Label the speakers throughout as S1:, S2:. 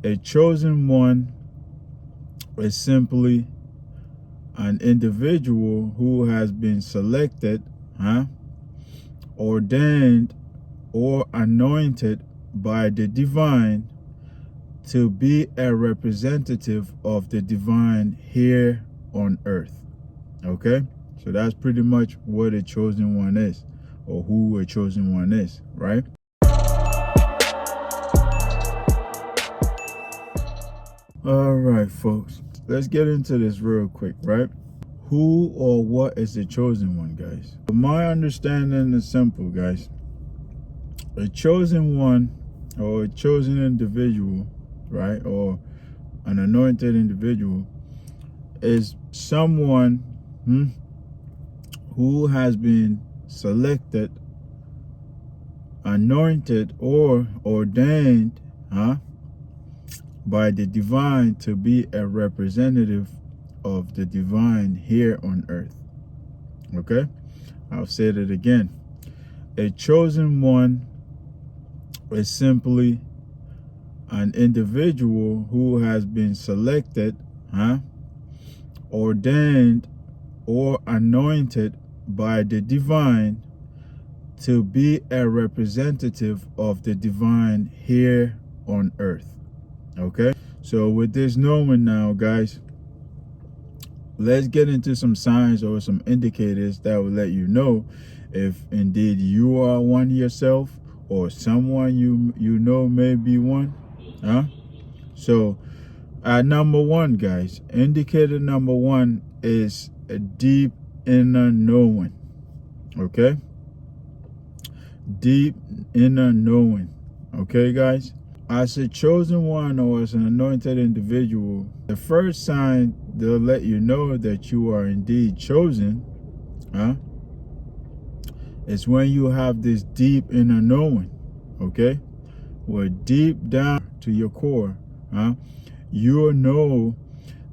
S1: A chosen one is simply an individual who has been selected, ordained, or anointed by the divine to be a representative of the divine here on earth. Okay? So that's pretty much what a chosen one is, or who a chosen one is, right? All right, folks, let's get into this real quick, right? Who or what is the chosen one, guys? My understanding is simple, guys. A chosen one, or a chosen individual, right, or an anointed individual, is someone who has been selected, anointed, or ordained by the divine to be a representative of the divine here on earth. Okay? I'll say it again. A chosen one is simply an individual who has been selected, ordained, or anointed by the divine to be a representative of the divine here on earth. Okay? So with this knowing now, guys, let's get into some signs or some indicators that will let you know if indeed you are one yourself, or someone you know may be one. So number one, guys, indicator number one is a deep inner knowing. Okay? Deep inner knowing. Okay, guys? As a chosen one, or as an anointed individual, the first sign they'll let you know that you are indeed chosen is when you have this deep inner knowing. Okay? Where deep down to your core, you'll know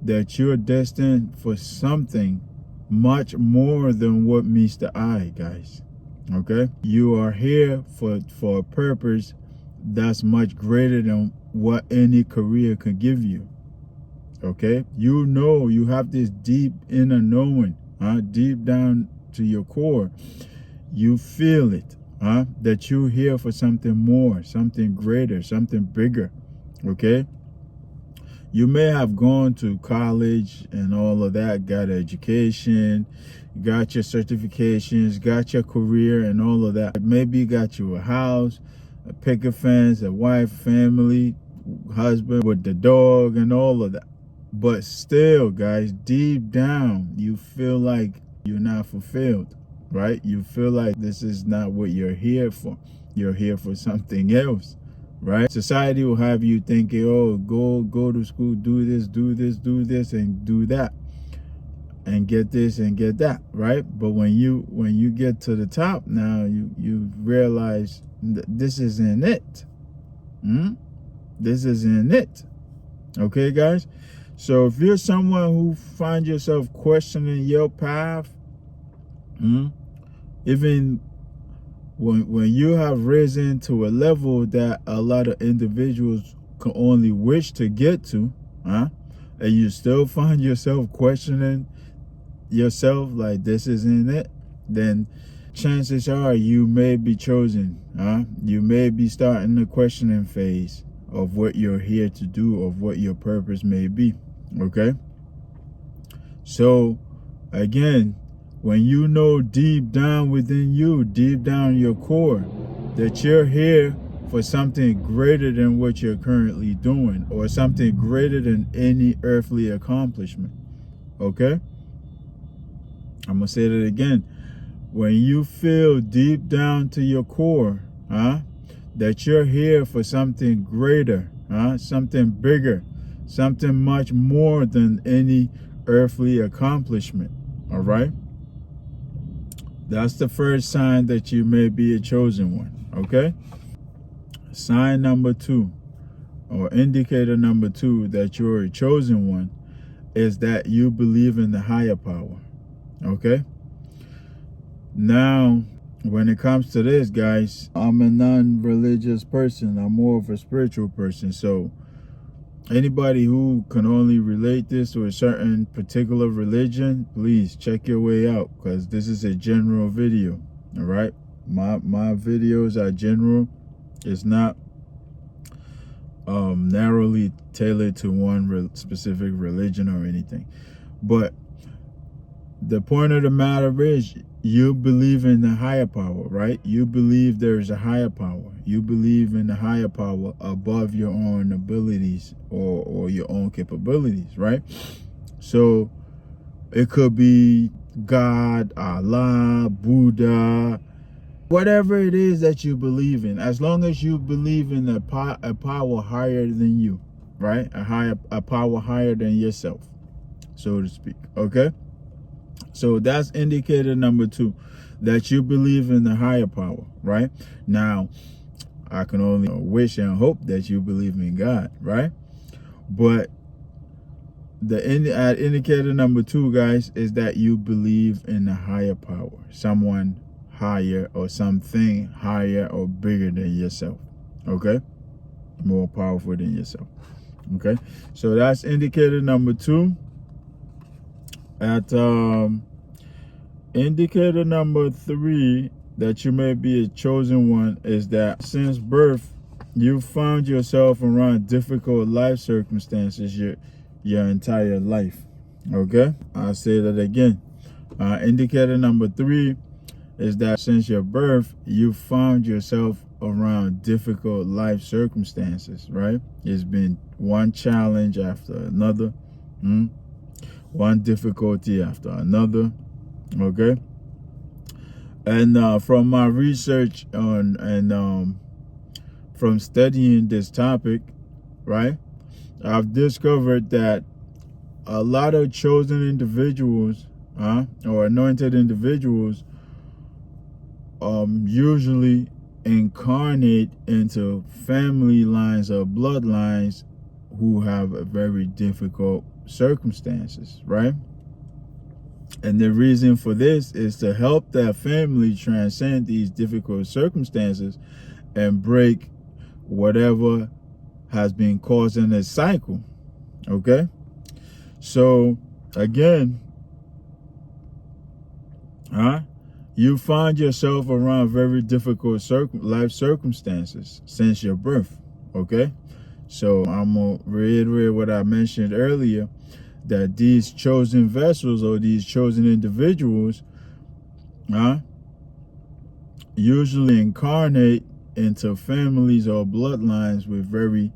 S1: that you're destined for something much more than what meets the eye, guys. Okay? You are here for a purpose that's much greater than what any career could give you. Okay? You know, you have this deep inner knowing, deep down to your core. You feel it, that you're here for something more, something greater, something bigger. Okay? You may have gone to college and all of that, got education, got your certifications, got your career and all of that. Maybe you got you a house, a picket fence, a wife, family, husband with the dog and all of that. But still, guys, deep down, you feel like you're not fulfilled, right? You feel like this is not what you're here for. You're here for something else, right? Society will have you thinking, oh, go to school, do this, and do that, and get this and get that, right? But when you get to the top now, you realize this isn't it. This isn't it. Okay, guys? So if you're someone who finds yourself questioning your path, even when you have risen to a level that a lot of individuals can only wish to get to, and you still find yourself questioning yourself like this isn't it, then chances are you may be chosen. You may be starting the questioning phase of what you're here to do, of what your purpose may be. Okay? So again, when you know deep down within you, deep down your core, that you're here for something greater than what you're currently doing, or something greater than any earthly accomplishment. Okay? I'm going to say that again. When you feel deep down to your core, that you're here for something greater, something bigger, something much more than any earthly accomplishment. All right? That's the first sign that you may be a chosen one. Okay? Sign number two, or indicator number two that you're a chosen one, is that you believe in the higher power. Okay? Now, when it comes to this, guys, I'm a non-religious person. I'm more of a spiritual person. So Anybody who can only relate this to a certain particular religion, please check your way out, because this is a general video. All right, my videos are general. It's not narrowly tailored to one specific religion or anything. But the point of the matter is, you believe in the higher power, right? You believe there's a higher power. You believe in the higher power above your own abilities or your own capabilities, right? So it could be God, Allah, Buddha, whatever it is that you believe in. As long as you believe in a power higher than you, right? A power higher than yourself, so to speak. Okay? So that's indicator number 2, that you believe in the higher power, right? Now, I can only wish and hope that you believe in God, right? But the indicator number 2, guys, is that you believe in the higher power, someone higher or something higher or bigger than yourself, okay? More powerful than yourself, okay? So that's indicator number 2. At indicator number 3, that you may be a chosen one, is that since birth you found yourself around difficult life circumstances your entire life. Okay, I'll say that again. Indicator number 3 is that since your birth you found yourself around difficult life circumstances, right? It's been one challenge after another, one difficulty after another. Okay, and from my research on and from studying this topic, right, I've discovered that a lot of chosen individuals, or anointed individuals, usually incarnate into family lines or bloodlines who have very difficult circumstances, right? And the reason for this is to help that family transcend these difficult circumstances and break whatever has been causing a cycle. Okay? So, again, you find yourself around very difficult life circumstances since your birth. Okay? So, I'm going to reiterate what I mentioned earlier, that these chosen vessels or these chosen individuals usually incarnate into families or bloodlines with very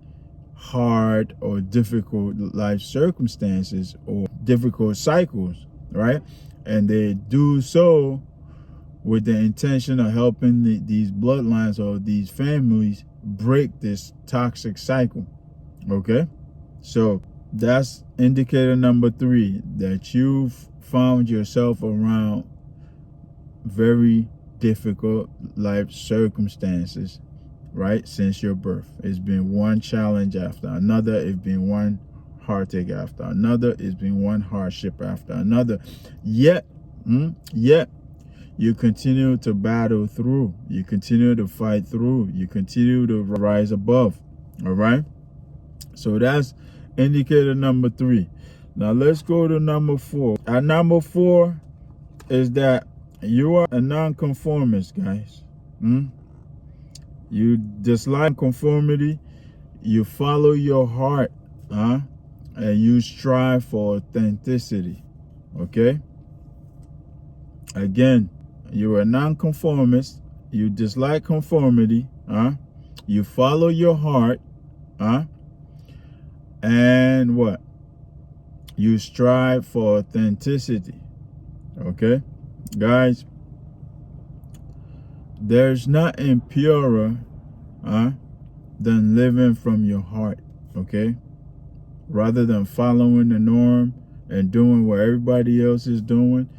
S1: hard or difficult life circumstances or difficult cycles, right? And they do so with the intention of helping these bloodlines or these families break this toxic cycle. Okay? So that's indicator number 3, that you've found yourself around very difficult life circumstances, right, since your birth. It's been one challenge after another. It's been one heartache after another. It's been one hardship after another. Yet you continue to battle through. You continue to fight through. You continue to rise above. All right? So that's indicator number 3. Now let's go to number 4. At number 4 is that you are a nonconformist, guys. You dislike conformity. You follow your heart, and you strive for authenticity. Okay? Again, you're a nonconformist. You dislike conformity. You follow your heart. And what? You strive for authenticity. Okay? Guys, there's nothing purer than living from your heart. Okay? Rather than following the norm and doing what everybody else is doing,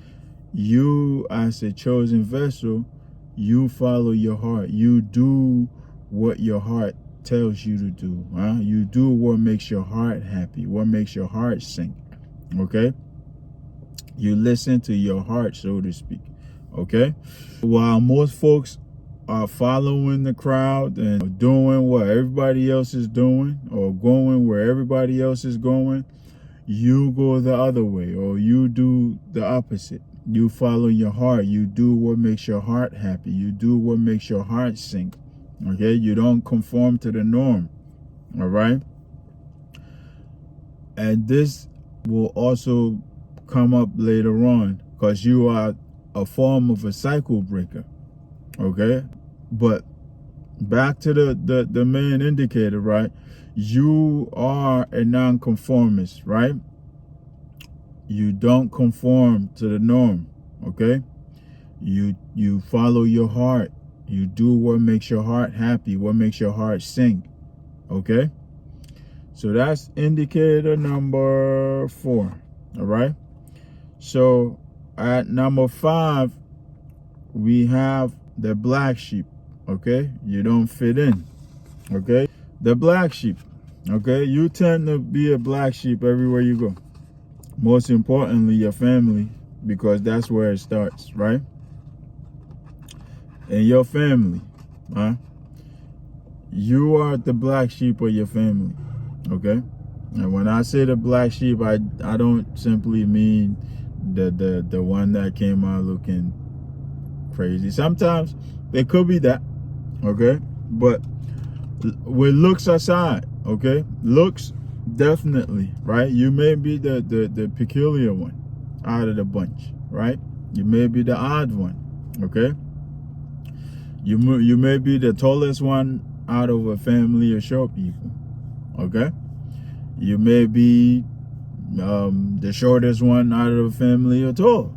S1: you, as a chosen vessel, you follow your heart. You do what your heart tells you to do. You do what makes your heart happy, what makes your heart sing. Okay? You listen to your heart, so to speak. Okay? While most folks are following the crowd and doing what everybody else is doing, or going where everybody else is going, you go the other way, or you do the opposite. You follow your heart. You do what makes your heart happy. You do what makes your heart sing. Okay? You don't conform to the norm. All right? And this will also come up later on, because you are a form of a cycle breaker. Okay? But back to the main indicator, right? You are a nonconformist, right? You don't conform to the norm. Okay? You follow your heart. You do what makes your heart happy, what makes your heart sing. Okay? So that's indicator number 4. All right? So at number 5, we have the black sheep. Okay? You don't fit in. Okay? The black sheep. Okay? You tend to be a black sheep everywhere you go. Most importantly, your family, because that's where it starts, right? And your family, huh? You are the black sheep of your family. Okay? And when I say the black sheep, I don't simply mean the one that came out looking crazy. Sometimes it could be that, okay? But with looks aside, okay? Looks, definitely, right? You may be the peculiar one out of the bunch, right? You may be the odd one, okay? You may be the tallest one out of a family of short people, okay? You may be the shortest one out of a family of tall,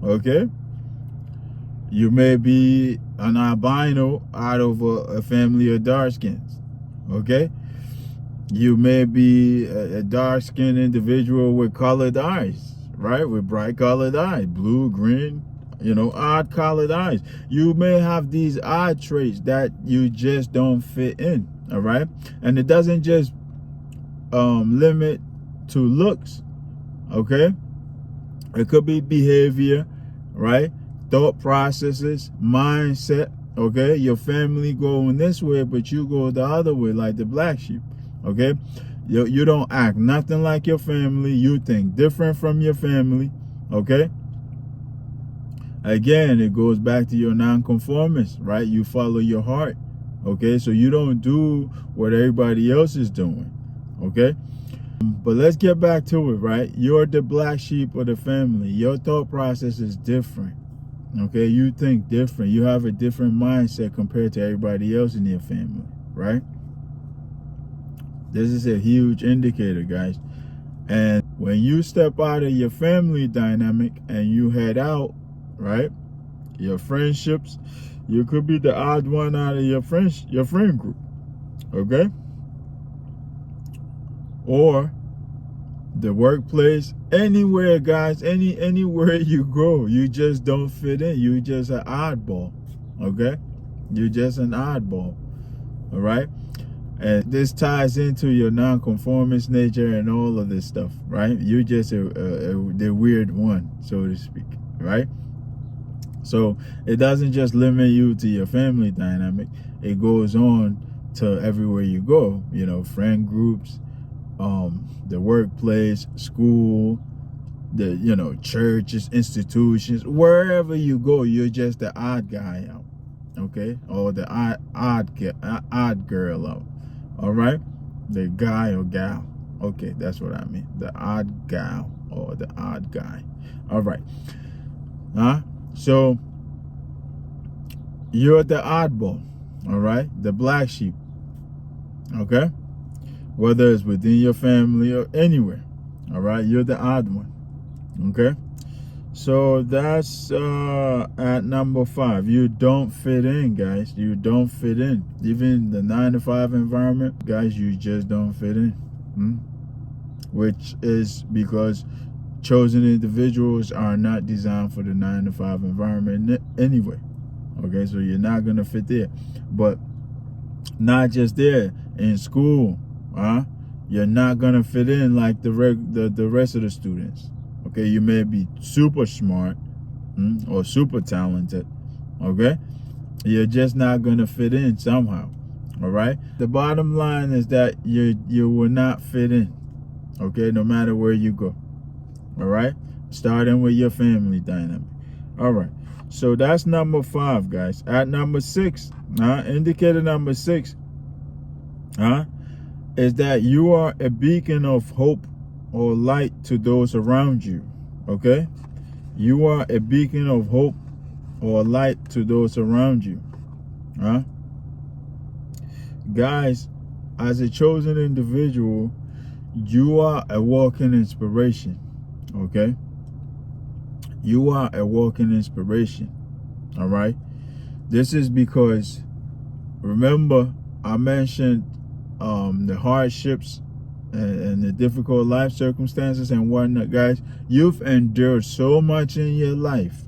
S1: okay? You may be an albino out of a family of dark skins, okay? You may be a dark-skinned individual with colored eyes, right? With bright colored eyes, blue, green, odd colored eyes. You may have these odd traits that you just don't fit in, all right? And it doesn't just limit to looks, okay? It could be behavior, right? Thought processes, mindset, okay? Your family going this way, but you go the other way, like the black sheep. Okay, you don't act nothing like your family. You think different from your family. Okay, again, it goes back to your nonconformist, right? You follow your heart. Okay, so you don't do what everybody else is doing. Okay, but let's get back to it, right? You're the black sheep of the family. Your thought process is different. Okay, you think different. You have a different mindset compared to everybody else in your family, right? This is a huge indicator, guys. And when you step out of your family dynamic and you head out, right? Your friendships, you could be the odd one out of your friend group. Okay? Or the workplace, anywhere, guys, anywhere you go, you just don't fit in. You just an oddball. Okay? You're just an oddball. All right? And this ties into your nonconformist nature and all of this stuff, right? You're just the weird one, so to speak, right? So it doesn't just limit you to your family dynamic. It goes on to everywhere you go, friend groups, the workplace, school, the churches, institutions, wherever you go, you're just the odd guy out, okay? Or the odd girl out. All right, the guy or gal. Okay, that's what I mean. The odd gal or the odd guy. All right. So you're the oddball. All right, the black sheep. Okay, whether it's within your family or anywhere. All right, you're the odd one. Okay. So that's at number 5. You don't fit in, guys. You don't fit in. Even the 9-to-5 environment, guys, you just don't fit in. Which is because chosen individuals are not designed for the 9-to-5 environment anyway. Okay, so you're not going to fit there. But not just there, in school, you're not going to fit in like the rest of the students. Okay, you may be super smart or super talented, okay? You're just not going to fit in somehow. All right. The bottom line is that you will not fit in. Okay. No matter where you go. All right. Starting with your family dynamic. All right. So that's number 5, guys. At number 6, indicator number 6, is that you are a beacon of hope or light to those around you. Okay. You are a beacon of hope or light to those around you. Guys, as a chosen individual, you are a walking inspiration. Okay. You are a walking inspiration. All right. This is because, remember, I mentioned the hardships and the difficult life circumstances and whatnot. Guys, you've endured so much in your life.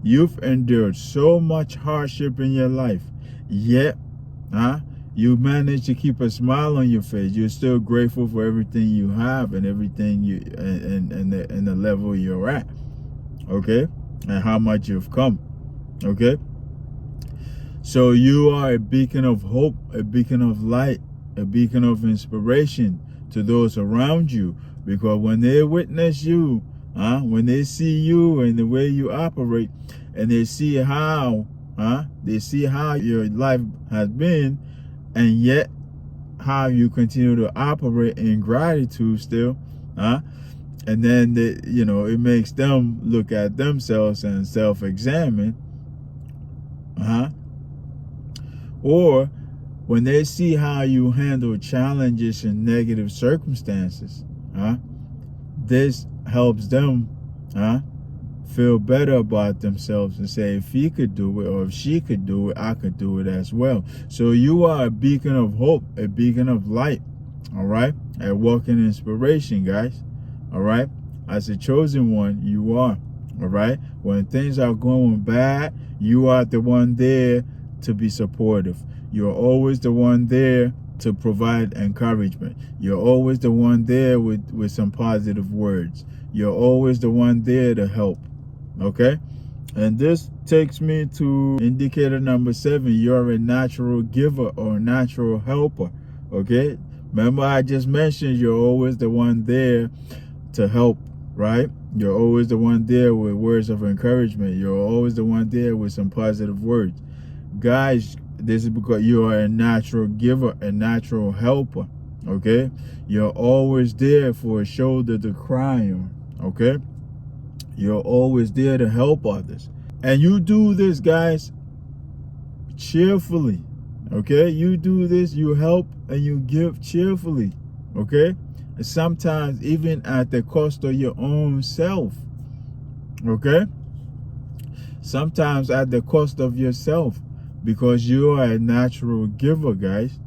S1: You've endured so much hardship in your life, yet you managed to keep a smile on your face. You're still grateful for everything you have and everything you and the level you're at. Okay, and how much you've come. Okay, so you are a beacon of hope, a beacon of light, a beacon of inspiration to those around you, because when they witness you, when they see you and the way you operate, and they see how your life has been, and yet how you continue to operate in gratitude still, and then it makes them look at themselves and self-examine, or when they see how you handle challenges and negative circumstances, this helps them feel better about themselves and say, if he could do it or if she could do it, I could do it as well. So you are a beacon of hope, a beacon of light, all right? A walking inspiration, guys, all right? As a chosen one, you are, all right? When things are going bad, you are the one there to be supportive. You're always the one there to provide encouragement. You're always the one there with some positive words. You're always the one there to help. Okay, and this takes me to indicator number 7. You're a natural giver or natural helper. Okay, remember I just mentioned you're always the one there to help, right? You're always the one there with words of encouragement. You're always the one there with some positive words. Guys, this is because you are a natural giver, a natural helper. Okay, you're always there for a shoulder to cry on. Okay, you're always there to help others. And you do this, guys, cheerfully. Okay? You do this, you help and you give cheerfully. Okay? And sometimes even at the cost of your own self. Okay? Sometimes at the cost of yourself. Because you are a natural giver, guys.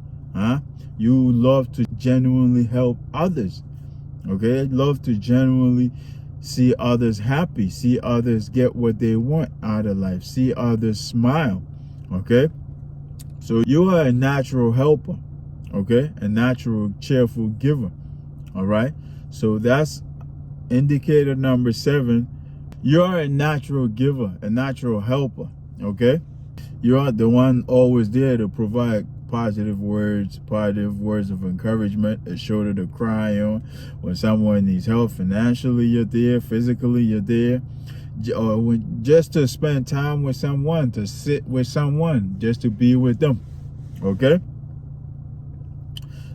S1: You love to genuinely help others. Okay? Love to genuinely see others happy, see others get what they want out of life, see others smile. Okay, so you are a natural helper. Okay, a natural cheerful giver. All right, so that's indicator number 7. You are a natural giver, a natural helper. Okay, you are the one always there to provide positive words of encouragement, a shoulder to cry on. When someone needs help financially, you're there. Physically, you're there. Or just to spend time with someone, to sit with someone, just to be with them. Okay?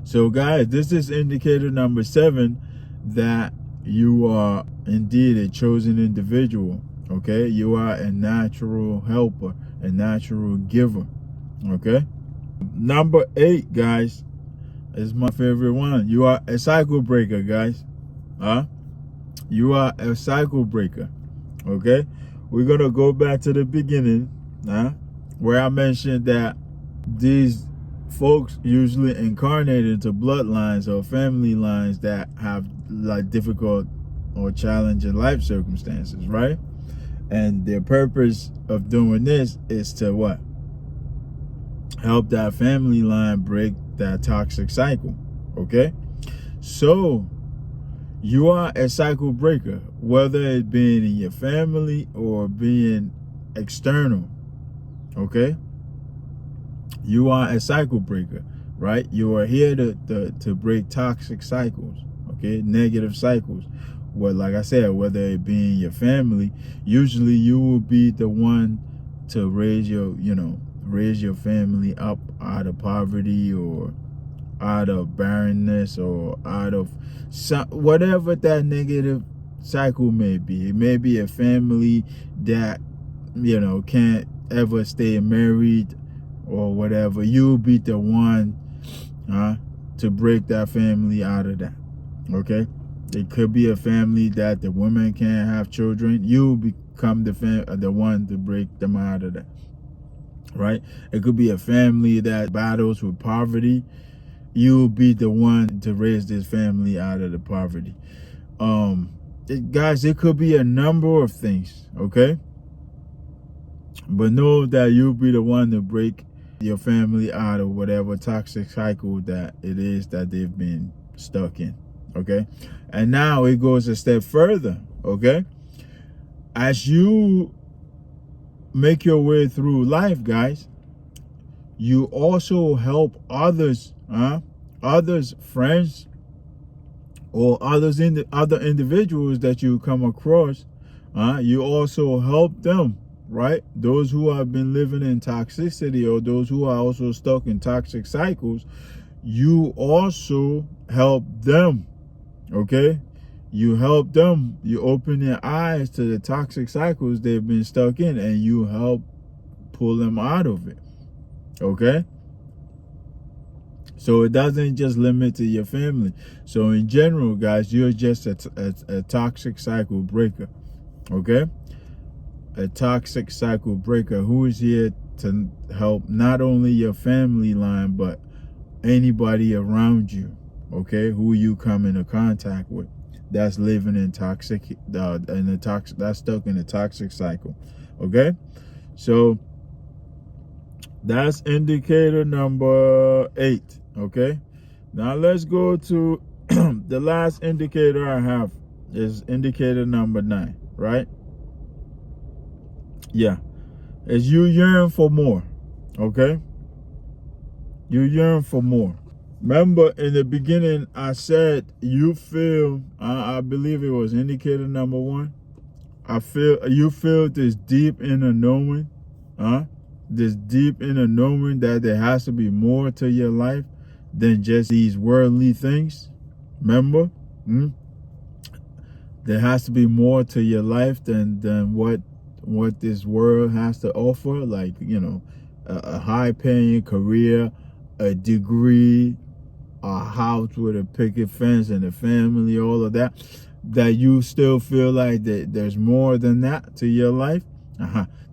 S1: So guys, this is indicator number 7, that you are indeed a chosen individual. Okay? You are a natural helper, a natural giver. Okay? Number 8, guys, is my favorite one. You are a cycle breaker, guys. You are a cycle breaker. Okay, we're gonna go back to the beginning, where I mentioned that these folks usually incarnate into bloodlines or family lines that have like difficult or challenging life circumstances, right? And their purpose of doing this is to what? Help that family line break that toxic cycle. Okay, so you are a cycle breaker, whether it being in your family or being external. Okay? You are a cycle breaker, right? You are here to break toxic cycles, okay? Negative cycles. Well, like I said, whether it be in your family, usually you will be the one to raise your family up out of poverty, or out of barrenness, or out of whatever that negative cycle may be. It may be a family that, can't ever stay married or whatever. You'll be the one to break that family out of that. Okay? It could be a family that the women can't have children. You'll become the one to break them out of that. Right? It could be a family that battles with poverty. You'll be the one to raise this family out of the poverty. Guys, it could be a number of things, okay? But know that you'll be the one to break your family out of whatever toxic cycle that it is that they've been stuck in, okay? And now it goes a step further, okay? As you make your way through life, guys, you also help others, friends, or other individuals that you come across. You also help them, right? Those who have been living in toxicity, or those who are also stuck in toxic cycles, you also help them, okay? You help them. You open their eyes to the toxic cycles they've been stuck in, and you help pull them out of it, okay? So it doesn't just limit to your family. So in general, guys, you're just a toxic cycle breaker, okay? A toxic cycle breaker who is here to help not only your family line, but anybody around you, okay? Who you come into contact with that's living in that's stuck in a toxic cycle, okay? So that's indicator number 8. Okay, now let's go to the last indicator I have is indicator number 9, right? Yeah, is you yearn for more, okay? You yearn for more. Remember in the beginning, I said you feel, I believe it was indicator number 1. You feel this deep inner knowing, this deep inner knowing that there has to be more to your life than just these worldly things. Remember, there has to be more to your life than what this world has to offer. Like, a high-paying career, a degree, a house with a picket fence and a family, all of that. That you still feel like that there's more than that to your life.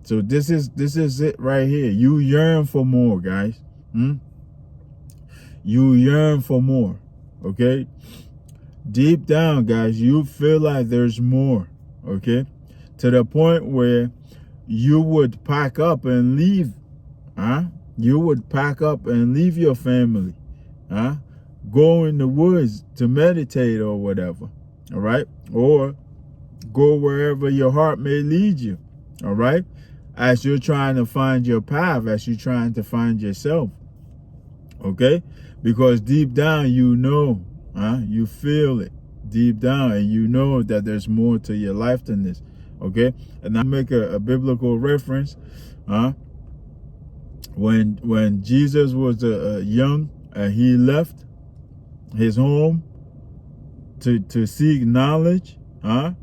S1: So this is it right here. You yearn for more, guys. You yearn for more, okay? Deep down, guys, you feel like there's more, okay? To the point where you would pack up and leave, You would pack up and leave your family, Go in the woods to meditate or whatever, all right? Or go wherever your heart may lead you, all right? As you're trying to find your path, as you're trying to find yourself, okay? Because deep down, you feel it deep down, and you know that there's more to your life than this, okay? And I make a biblical reference, when Jesus was young, and he left his home to seek knowledge, and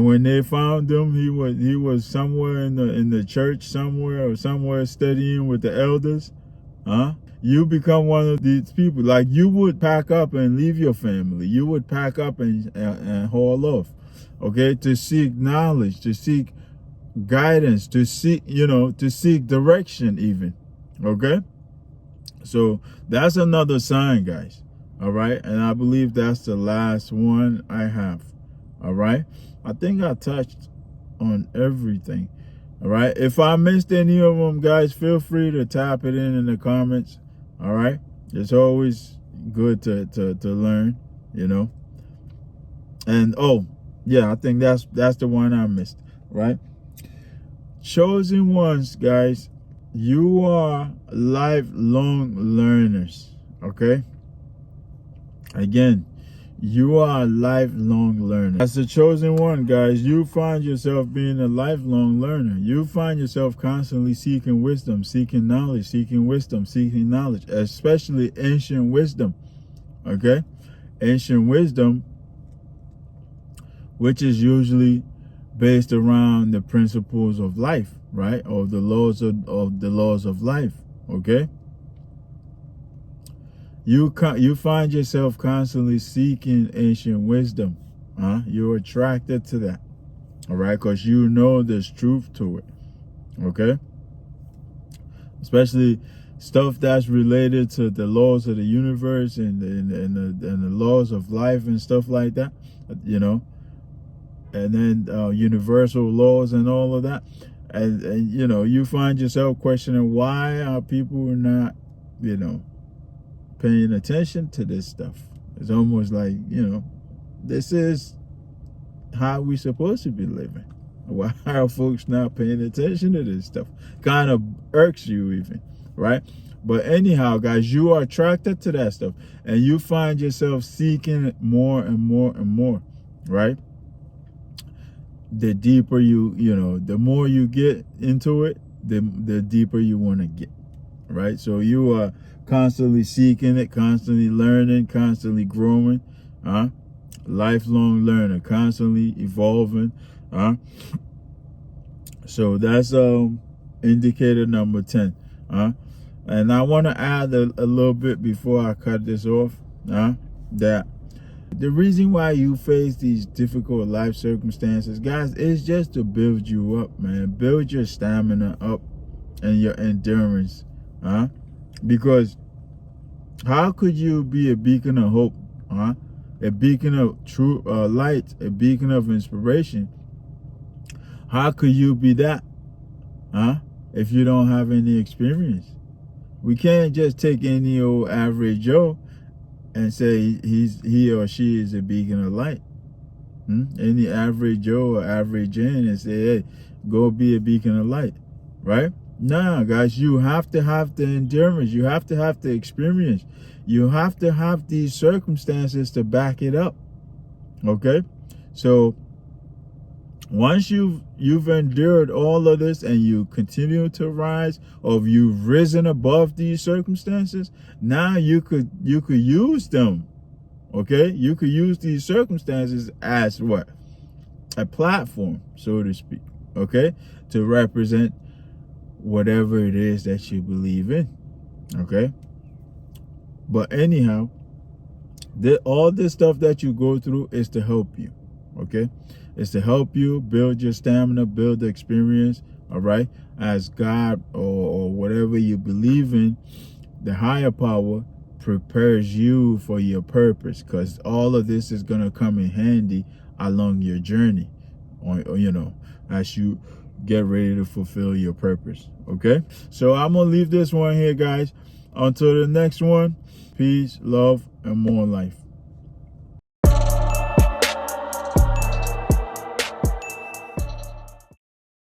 S1: when they found him, he was somewhere in the church somewhere studying with the elders, You become one of these people. Like, you would pack up and leave your family. You would pack up and haul off, okay, to seek knowledge, to seek guidance, to seek direction even, okay? So that's another sign, guys, all right? And I believe that's the last one I have, all right? I think I touched on everything, all right? If I missed any of them, guys, feel free to type it in the comments, all right? It's always good to learn, And, oh, yeah, I think that's the one I missed, right? chosen ones, guys, you are lifelong learners. Okay, again, you are a lifelong learner. As a chosen one, guys, you find yourself being a lifelong learner. You find yourself constantly seeking wisdom, seeking knowledge, seeking wisdom, seeking knowledge, especially ancient wisdom. Okay, ancient wisdom, which is usually based around the principles of life, right? Or the laws of the laws of life. Okay, you find yourself constantly seeking ancient wisdom. You're attracted to that, all right, because you know there's truth to it. Okay, especially stuff that's related to the laws of the universe and the laws of life and stuff like that, you know, and then universal laws and all of that. And you know, you find yourself questioning, why are people not, you know, paying attention to this stuff? It's almost like, you know, this is how we supposed to be living. Why are folks not paying attention to this stuff? Kind of irks you even, right? But anyhow, guys, you are attracted to that stuff, and you find yourself seeking it more and more and more, right? The deeper you know, the more you get into it, the deeper you want to get, right? So you are constantly seeking it, constantly learning, constantly growing, lifelong learner, constantly evolving. So that's indicator number 10. And I want to add a little bit before I cut this off, that the reason why you face these difficult life circumstances, guys, is just to build you up, man. Build your stamina up and your endurance. Because how could you be a beacon of hope, a beacon of true light, a beacon of inspiration? How could you be that, if you don't have any experience? We can't just take any old average Joe and say he or she is a beacon of light. Any average Joe or average Jane and say, hey, go be a beacon of light, right? Nah, guys, you have to have the endurance. You have to have the experience. You have to have these circumstances to back it up. Okay? So once you've endured all of this and you continue to rise, or you've risen above these circumstances, now you could use them. Okay? You could use these circumstances as what? A platform, so to speak. Okay? To represent whatever it is that you believe in. Okay? But anyhow, all this stuff that you go through is to help you. Okay? It's to help you build your stamina, build the experience, all right? As God or whatever you believe in, the higher power prepares you for your purpose, because all of this is going to come in handy along your journey, or you know, as you get ready to fulfill your purpose. Okay? So I'm going to leave this one here, guys. Until the next one, peace, love, and more life.